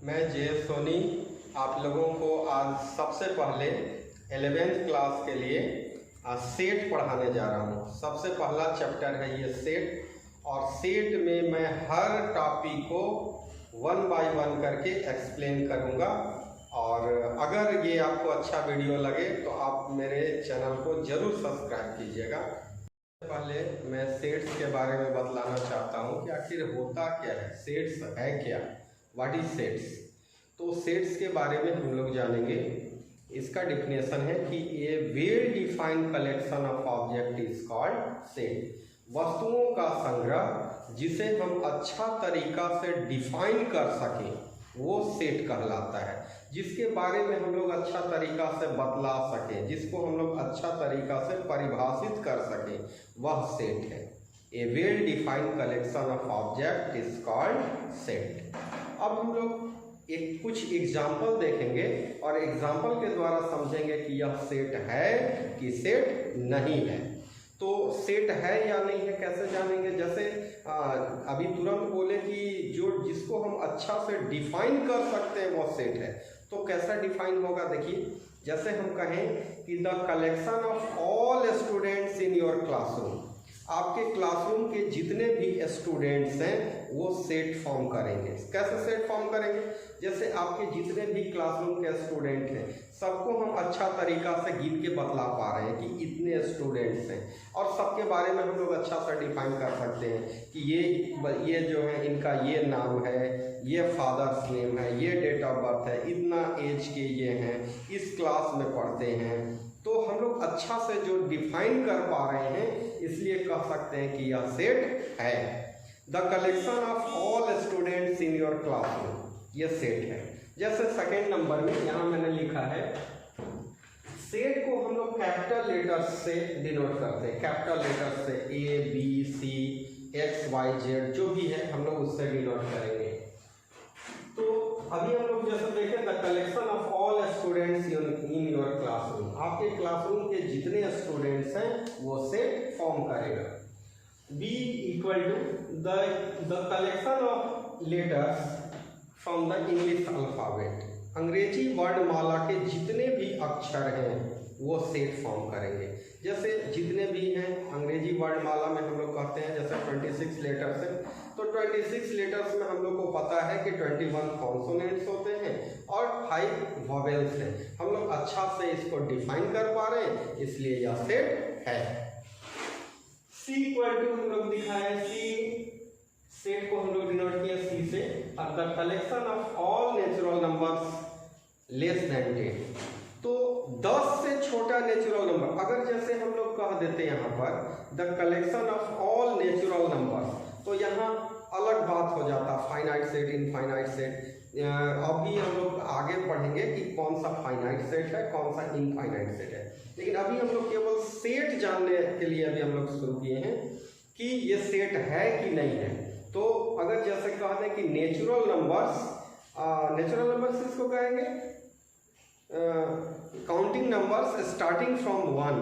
मैं जे सोनी आप लोगों को आज सबसे पहले 11th क्लास के लिए सेट पढ़ाने जा रहा हूँ। सबसे पहला चैप्टर है ये सेट, और सेट में मैं हर टॉपिक को 1 बाय 1 करके एक्सप्लेन करूँगा। और अगर ये आपको अच्छा वीडियो लगे तो आप मेरे चैनल को ज़रूर सब्सक्राइब कीजिएगा। पहले मैं सेट्स के बारे में बतलाना चाहता हूँ कि आखिर होता क्या है, सेट्स है क्या, व्हाट इज सेट्स। तो सेट्स के बारे में हम लोग जानेंगे। इसका डिफिनेशन है कि a well defined collection of object is called set. वस्तुओं का संग्रह जिसे हम अच्छा तरीका से डिफाइन कर सकें वो सेट कहलाता है। जिसके बारे में हम लोग अच्छा तरीका से बतला सकें, जिसको हम लोग अच्छा तरीका से परिभाषित कर सकें, वह सेट है। A well defined collection of object is called set. अब हम लोग कुछ एग्जाम्पल देखेंगे और एग्जाम्पल के द्वारा समझेंगे कि यह सेट है कि सेट नहीं है। तो सेट है या नहीं है कैसे जानेंगे? जैसे अभी तुरंत बोले कि जिसको हम अच्छा से डिफाइन कर सकते हैं वो सेट है। तो कैसा डिफाइन होगा? देखिए, जैसे हम कहें कि the collection of all students in your classroom, आपके क्लासरूम के जितने भी स्टूडेंट्स हैं वो सेट फॉर्म करेंगे। कैसे सेट फॉर्म करेंगे? जैसे आपके जितने भी क्लासरूम के स्टूडेंट हैं सबको हम अच्छा तरीका से गिन के बतला पा रहे हैं कि इतने स्टूडेंट्स हैं, और सबके बारे में हम लोग अच्छा सा डिफाइन कर सकते हैं कि ये जो है इनका ये नाम है, ये फादर्स नेम है, ये डेट ऑफ बर्थ है, इतना एज के ये हैं, इस क्लास में पढ़ते हैं। तो हम लोग अच्छा से जो डिफाइन कर पा रहे हैं इसलिए कह सकते हैं कि यह सेट है। The collection of all students in your classroom, यह सेट है। जैसे सेकेंड नंबर में यहाँ मैंने लिखा है, सेट को हम लोग कैपिटल लेटर्स से डिनोट करते हैं। कैपिटल लेटर्स से A B C X Y Z जो भी है हम लोग उससे डिनोट करेंगे। तो अभी हम लोग जैसे देखें, the collection of all students in your classroom, आपके क्लासरूम के जितने स्टूडेंट्स हैं वो सेट फॉर्म करेगा। B equal to the collection of letters from the English alphabet, अंग्रेजी वर्णमाला के जितने भी अक्षर हैं वो सेट फॉर्म करेंगे। जैसे जितने भी हैं अंग्रेजी वर्णमाला में हम लोग कहते हैं, जैसे 26 लेटर्स हैं, तो 26 लेटर्स में हम लोग को पता है कि 21 कॉन्सोनेंट्स होते हैं और 5 वॉवेल्स हैं। हम लोग अच्छा से इसको डिफाइन कर पा रहे हैं इसलिए यह सेट है। C इक्वल टू हम लोग दिखाए, C सेट को हम लोग डिनोट किया C से। अब the collection of all natural numbers less than 10, तो 10 से छोटा नेचुरल नंबर, अगर जैसे हम लोग कह देते हैं यहाँ पर the collection of all natural numbers, तो यहाँ अलग बात हो जाता, फाइनाइट सेट, इनफाइनाइट सेट। अभी हम लोग आगे पढ़ेंगे कि कौन सा फाइनाइट सेट है, कौन सा इनफाइनाइट सेट है, लेकिन अभी हम लोग केवल सेट जानने के लिए अभी हम लोग शुरू किए हैं कि ये सेट है कि नहीं है। तो अगर जैसे कह दें कि नेचुरल नंबर्स इसको कहेंगे काउंटिंग नंबर्स स्टार्टिंग फ्रॉम 1,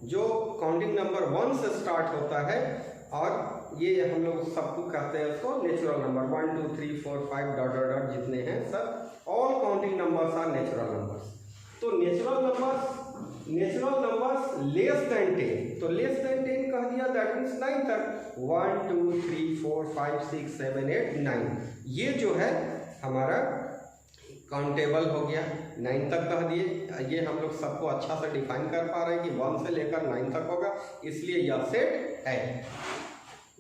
जो काउंटिंग नंबर 1 से स्टार्ट होता है, और ये हम लोग सबको कहते हैं उसको natural number. 1 2 3 4 5 dot dot dot जितने हैं सब all counting numbers are natural numbers. तो नेचुरल नंबर्स लेस देन 10, तो लेस देन 10 कह दिया, दैट मीन्स 9 तक। 1 2 3 4 5 6 7 8 9, ये जो है हमारा काउंटेबल हो गया। 9 तक कह दिए, ये हम लोग सबको अच्छा से डिफाइन कर पा रहे हैं कि 1 से लेकर 9 तक होगा, इसलिए यह सेट है।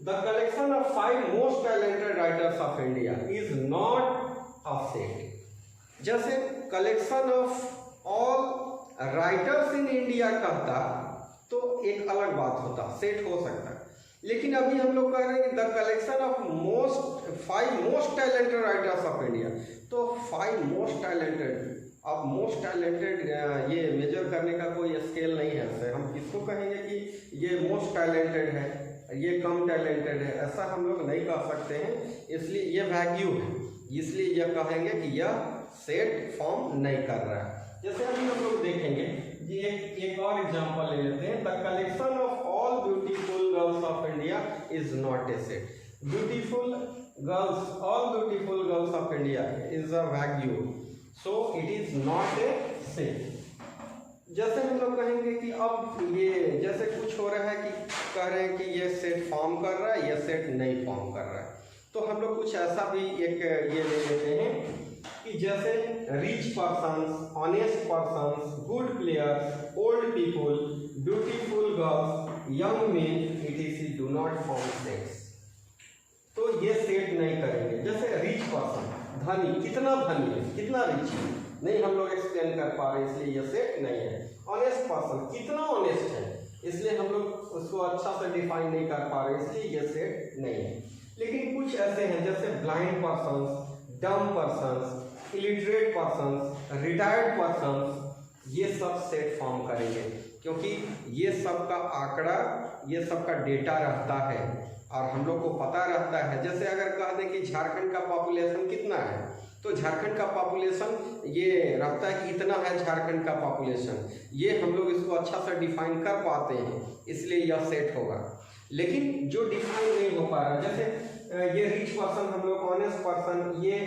The collection of 5 most talented writers of India is not a set. जैसे collection of all writers in India कहता तो एक अलग बात होता, सेट हो सकता है, लेकिन अभी हम लोग कह रहे हैं the collection of 5 most talented writers of India, तो 5 मोस्ट टैलेंटेड। अब मोस्ट टैलेंटेड ये मेजर करने का कोई स्केल नहीं है, ऐसे हम किसको कहेंगे कि ये मोस्ट टैलेंटेड है, ये कम टैलेंटेड है, ऐसा हम लोग नहीं कह सकते हैं। इसलिए ये वैल्यू है, इसलिए यह कहेंगे कि यह सेट फॉर्म नहीं कर रहा है। जैसे अभी हम लोग देखेंगे, ये एक और एग्जांपल ले लेते हैं, the collection of all beautiful girls of India is not a set. Beautiful girls, all beautiful girls of India is a vacuum, so it is not a set. जैसे हम लोग कहेंगे कि अब ये जैसे कुछ हो रहा है कि कह रहे हैं कि ये सेट फॉर्म कर रहा है, ये सेट नहीं फॉर्म कर रहा है, तो हम लोग कुछ ऐसा भी एक ये ले लेते हैं कि जैसे rich persons, honest persons, good players, old people, beautiful girls, young main, etc do not form sets. तो ये सेट नहीं करेंगे। जैसे रिच पर्सन, धनी, कितना धनी है, कितना रिच है, नहीं हम लोग एक्सप्लेन कर पा रहे इसलिए ये सेट नहीं है। ऑनेस्ट पर्सन, कितना ऑनेस्ट है, इसलिए हम लोग उसको अच्छा से डिफाइन नहीं कर पा रहे इसलिए ये सेट नहीं है। लेकिन कुछ ऐसे हैं जैसे ब्लाइंड पर्सन्स, डम persons, illiterate persons, retired persons, ये सब सेट फॉर्म करेंगे क्योंकि ये सब का आंकड़ा, ये सब का डेटा रहता है और हम लोग को पता रहता है। जैसे अगर कह दें कि झारखंड का पॉपुलेशन कितना है, तो झारखंड का पॉपुलेशन ये रहता है कि इतना है झारखंड का पॉपुलेशन, ये हम लोग इसको अच्छा से डिफाइन कर पाते हैं इसलिए यह सेट होगा। लेकिन जो डिफाइन नहीं हो पा रहा, जैसे ये रिच पर्सन, हम लोग ऑनेस्ट पर्सन, ये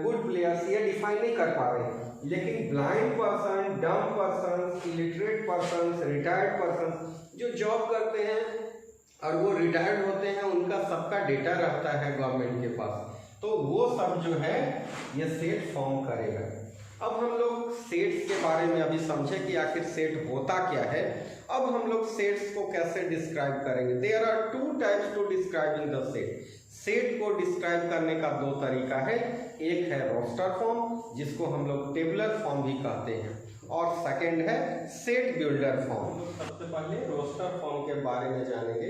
गुड प्लेयर्स, ये डिफाइन नहीं कर पा रहे, लेकिन ब्लाइंड पर्सन, डम person, illiterate person, retired person जो जॉब करते हैं और वो रिटायर्ड होते हैं, उनका सबका डेटा रहता है गवर्नमेंट के पास, तो वो सब जो है ये सेट फॉर्म करेगा। अब हम लोग सेट्स के बारे में अभी समझे कि आखिर सेट होता क्या है। अब हम लोग सेट्स को कैसे डिस्क्राइब करेंगे। There are two types to describing the set. Set को डिस्क्राइब करने का दो तरीका है, एक है रोस्टर फॉर्म जिसको हम लोग टेबुलर फॉर्म भी कहते हैं, और सेकंड है सेट बिल्डर फॉर्म। सबसे पहले रोस्टर फॉर्म के बारे में जानेंगे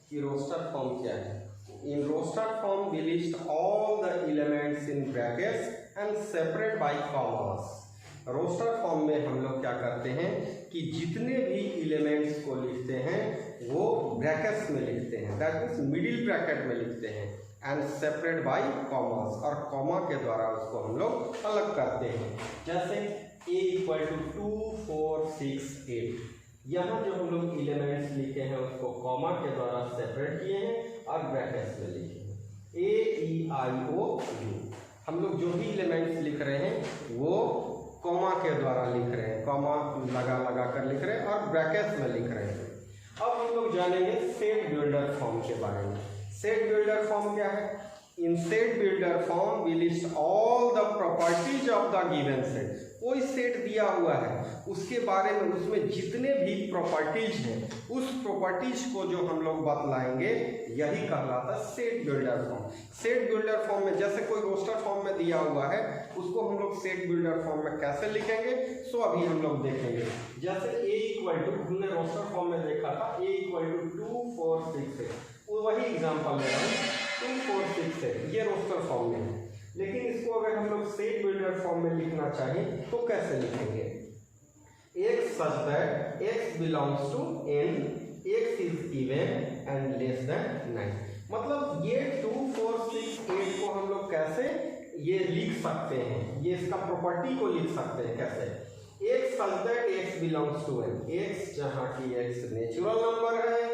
कि रोस्टर फॉर्म क्या है। In roster form we list all the elements in brackets and separate by commas. Roster form में हम लोग क्या करते हैं कि जितने भी एलिमेंट्स को लिखते हैं वो ब्रैकेट्स में लिखते हैं, दैट मीन्स मिडिल ब्रैकेट में लिखते हैं, एंड सेपरेट बाय कॉमास, और कॉमा के द्वारा उसको हम लोग अलग करते हैं। जैसे a इक्वल टू 2 4 6 8, यहाँ जो हम लोग एलिमेंट्स लिखे हैं उसको कॉमा के द्वारा सेपरेट किए हैं और ब्रैकेट्स में लिखे हैं। AEIOU, हम लोग जो भी एलिमेंट्स लिख रहे हैं वो कॉमा के द्वारा लिख रहे हैं, कॉमा लगा कर लिख रहे हैं और ब्रैकेट्स में लिख रहे हैं। अब हम लोग जानेंगे सेट बिल्डर फॉर्म के बारे में। सेट बिल्डर फॉर्म क्या है? In set builder form we list all the properties of the given set. कोई सेट दिया हुआ है उसके बारे में, उसमें जितने भी प्रॉपर्टीज हैं उस प्रॉपर्टीज को जो हम लोग बतलाएंगे यही कहलाता है set builder form. Set builder form में जैसे कोई रोस्टर फॉर्म में दिया हुआ है उसको हम लोग सेट बिल्डर फॉर्म में कैसे लिखेंगे सो अभी हम लोग देखेंगे। जैसे a इक्वल टू, हमने रोस्टर फॉर्म में देखा था, a इक्वल टू 2 4 6 8, वही एग्जाम्पल ले रहा हूँ, 2 4 6 8, ये रोस्टर फॉर्म में है। लेकिन इसको अगर हम लोग सेट बिल्डर फॉर्म में लिखना चाहें तो कैसे लिखेंगे? x such that x belongs to n, x is even and less than 9। मतलब ये 2 4 6 8 को हम लोग कैसे ये लिख सकते हैं, ये इसका प्रॉपर्टी को लिख सकते हैं कैसे? x such that x belongs to n, x जहाँ की x नेचुरल नंबर है,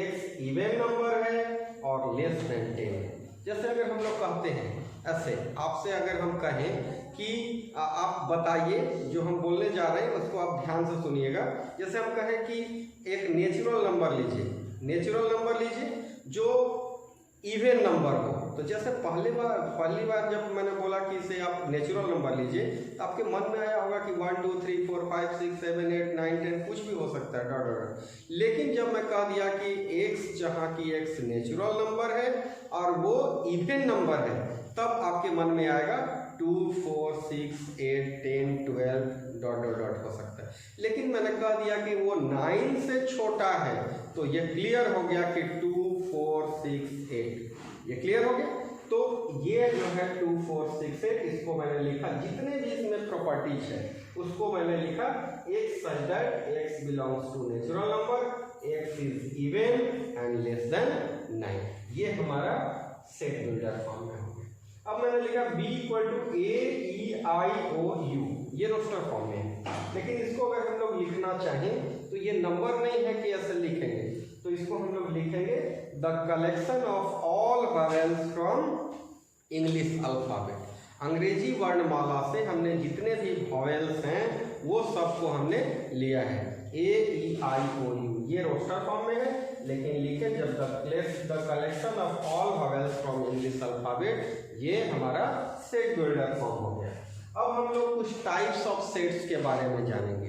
x इवन नंबर है और लेस देन 10 है। जैसे अगर हम लोग कहते हैं ऐसे, आपसे अगर हम कहें कि आप बताइए, जो हम बोलने जा रहे हैं उसको आप ध्यान से सुनिएगा। जैसे हम कहें कि एक नेचुरल नंबर लीजिए, नेचुरल नंबर लीजिए जो इवन नंबर हो। तो जैसे पहली बार जब मैंने बोला कि इसे आप नेचुरल नंबर लीजिए तो आपके मन में आया होगा कि 1 2 3 4 5 6 7 8 9 10 कुछ भी हो सकता है डॉट। लेकिन जब मैं कह दिया कि x जहाँ की x नेचुरल नंबर है और वो इवन नंबर है, तब आपके मन में आएगा 2 4 6 8 10 12 डॉट डॉट डॉट हो सकता है। लेकिन मैंने कह दिया कि वो 9 से छोटा है तो ये क्लियर हो गया कि 2 4 6 8, ये क्लियर हो गया। तो ये जो है 2 4 6 8, इसको मैंने लिखा, जितने भी इसमें प्रॉपर्टीज है उसको मैंने लिखा x such that x belongs to natural number, x is even and less than 9। ये हमारा सेट बिल्डर फॉर्म में हो गया। अब मैंने लिखा b इक्वल टू AEIOU, ये रोस्टर फॉर्म में है। लेकिन इसको अगर हम लोग लिखना चाहें तो ये नंबर नहीं है कि ऐसे लिखेंगे, तो तो इसको हम लोग लिखेंगे the collection of all vowels from English alphabet. अंग्रेजी वर्णमाला से हमने जितने भी वॉवेल्स हैं वो सबको हमने लिया है। A-E-I-O-U ये रोस्टर फॉर्म में है, लेकिन लिखे जब the collection of all vowels from English alphabet, ये हमारा सेट बिल्डर फॉर्म हो गया। अब हम लोग कुछ टाइप्स ऑफ सेट्स के बारे में जानेंगे।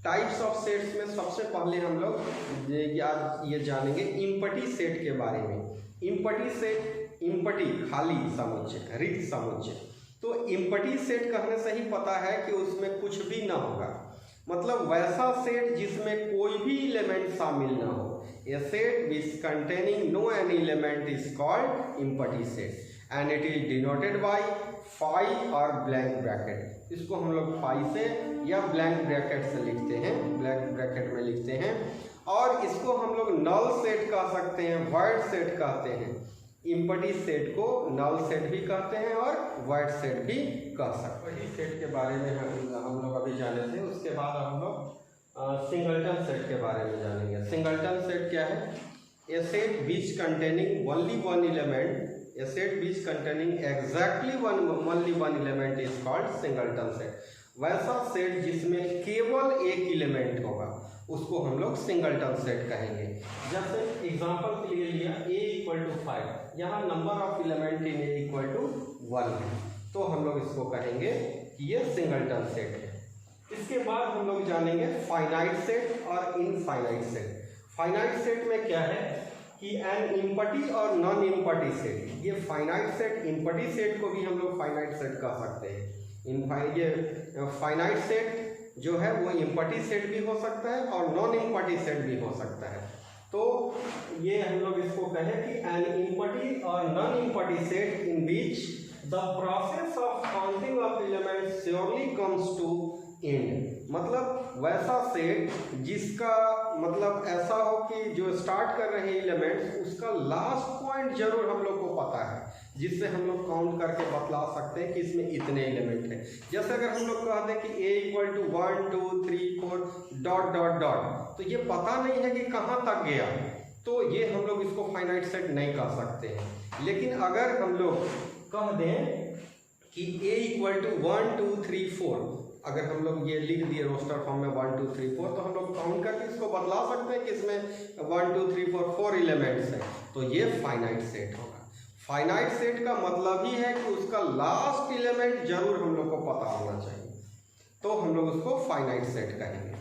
टाइप्स ऑफ सेट्स में सबसे पहले हम लोग ये जानेंगे इम्पटी सेट के बारे में। इम्पटी सेट, इम्पटी खाली समुच्चय, रिक्त समुच्चय। तो इम्पटी सेट कहने से ही पता है कि उसमें कुछ भी ना होगा, मतलब वैसा सेट जिसमें कोई भी एलिमेंट शामिल ना हो। A set which containing no any element is called empty set and it is denoted by phi और ब्लैंक ब्रैकेट। इसको हम लोग फाई से या ब्लैंक ब्रैकेट से लिखते हैं, ब्लैंक ब्रैकेट में लिखते हैं। और इसको हम लोग नल सेट कह सकते हैं, वर्ड सेट कहते हैं। इम्पटी सेट को नल सेट भी कहते हैं और वर्ड सेट भी कह सकते हैं। इस सेट के बारे में हम लोग अभी जाने थे। उसके बाद हम लोग सिंगलटन सेट के बारे में जानेंगे। सिंगलटन सेट क्या है? A set which containing only one element, a set which containing exactly only one element is called singleton set। वैसा सेट जिसमें केवल एक एलिमेंट होगा उसको हम लोग सिंगलटन सेट कहेंगे। जैसे एग्जांपल के लिए लिया A=5, यहाँ number of element in A=1 है, तो हम लोग इसको कहेंगे कि ये सिंगलटन सेट है। इसके बाद हम लोग जानेंगे फाइनाइट सेट और इनफाइनाइट सेट। फाइनाइट सेट में क्या है कि एन इम्पटी और नॉन इम्पटी सेट, ये फाइनाइट सेट, इम्पटी सेट को भी हम लोग फाइनाइट सेट कह सकते हैं। ये फाइनाइट सेट जो है वो इम्पटी सेट भी हो सकता है और नॉन इम्पटी सेट भी हो सकता है। तो ये हम लोग इसको कहें कि एन इम्पटी और non empty set in which the process of counting of elements surely comes to end. मतलब वैसा सेट जिसका मतलब ऐसा हो कि जो स्टार्ट कर रहे हैं एलिमेंट्स उसका लास्ट पॉइंट जरूर हम लोग को पता है, जिससे हम लोग काउंट करके बतला सकते हैं कि इसमें इतने एलिमेंट हैं। जैसे अगर हम लोग कहते हैं कि A=1 2 3 4 डॉट डॉट डॉट, तो ये पता नहीं है कि कहाँ तक गया, तो ये हम लोग इसको फाइनाइट सेट नहीं कह सकते हैं। लेकिन अगर हम लोग कह दें कि A=1 2 3 4, अगर हम लोग ये लिख दिए रोस्टर फॉर्म में 1 2 3 4, तो हम लोग काउंट करके इसको बदला सकते हैं कि इसमें 1 2 3 4 4 एलिमेंट्स हैं, तो ये फाइनाइट सेट होगा। फाइनाइट सेट का मतलब ही है कि उसका लास्ट एलिमेंट जरूर हम लोग को पता होना चाहिए, तो हम लोग उसको फाइनाइट सेट कहेंगे।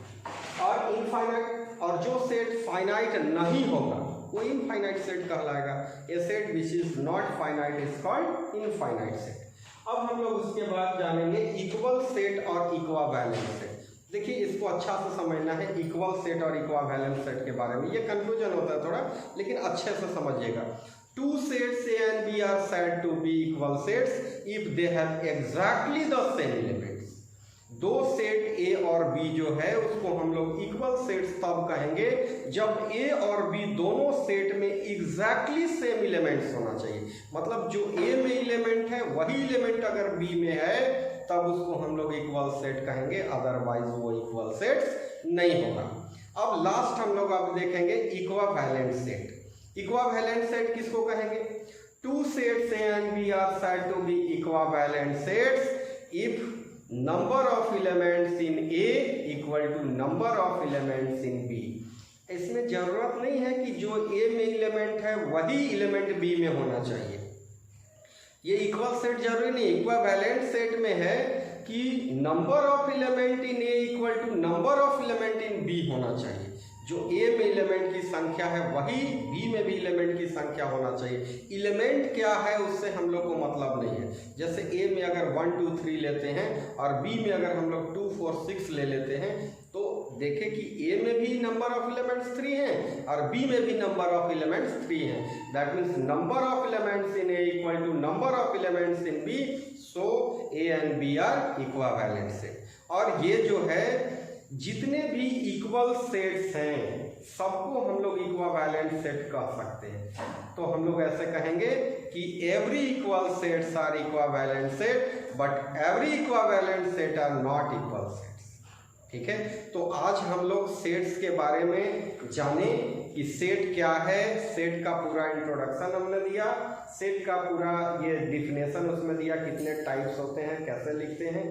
और इनफाइनाइट, और जो सेट फाइनाइट नहीं होगा वो इनफाइनाइट सेट कहलाएगा। A set which is not finite is called infinite set. अब हम लोग उसके बाद जानेंगे इक्वल सेट और इक्वावेलेंट सेट। देखिए इसको अच्छा से समझना है, इक्वल सेट और इक्वावेलेंट सेट के बारे में। ये कंफ्यूजन होता है थोड़ा, लेकिन अच्छे से समझिएगा। Two sets A and B are said to be equal sets if they have exactly the same elements। दो सेट A और B जो है उसको हम लोग इक्वल सेट्स तब कहेंगे जब A और B दोनों सेट में एग्जैक्टली सेम एलिमेंट्स होना चाहिए। मतलब जो A में एलिमेंट है वही एलिमेंट अगर B में है तब उसको हम लोग इक्वल सेट कहेंगे, अदरवाइज वो इक्वल सेट्स नहीं होगा। अब लास्ट हम लोग अब देखेंगे इक्वावेलेंट सेट। इक्वावेलेंट सेट किसको कहेंगे? Two sets A and B are said to be equivalent sets if number of elements in A equal to number of elements in B। इसमें जरूरत नहीं है कि जो A में एलिमेंट है वही एलिमेंट B में होना चाहिए, ये इक्वल सेट जरूरी नहीं। इक्वावेलेंट सेट में है कि number of element in A equal to number of element in B होना चाहिए। जो A में एलिमेंट की संख्या है वही B में भी एलिमेंट की संख्या होना चाहिए। एलिमेंट क्या है उससे हम लोग को मतलब नहीं है। जैसे A में अगर 1 2 3 लेते हैं और B में अगर हम लोग 2 4 6 ले लेते हैं, तो देखें कि A में भी नंबर ऑफ एलिमेंट्स 3 हैं और B में भी नंबर ऑफ एलिमेंट्स 3 हैं। That means number of elements in A equal to number of elements in B, so A and B are equivalent set. और ये जो है जितने भी इक्वल सेट्स हैं सबको हम लोग इक्वावेलेंट सेट कह सकते हैं। तो हम लोग ऐसे कहेंगे कि every equal sets are equivalent set but every equivalent set are not equal sets. ठीक है। तो आज हम लोग सेट्स के बारे में जाने कि सेट क्या है, सेट का पूरा इंट्रोडक्शन हमने दिया, सेट का पूरा ये डिफिनेशन उसमें दिया, कितने टाइप्स होते हैं, कैसे लिखते हैं।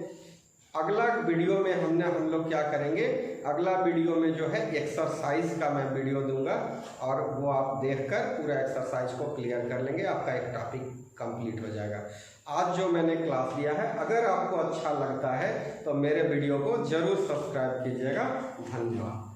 अगला वीडियो में हम लोग क्या करेंगे, अगला वीडियो में जो है एक्सरसाइज का मैं वीडियो दूंगा और वो आप देखकर पूरा एक्सरसाइज को क्लियर कर लेंगे, आपका एक टॉपिक कंप्लीट हो जाएगा। आज जो मैंने क्लास लिया है, अगर आपको अच्छा लगता है तो मेरे वीडियो को जरूर सब्सक्राइब कीजिएगा। धन्यवाद।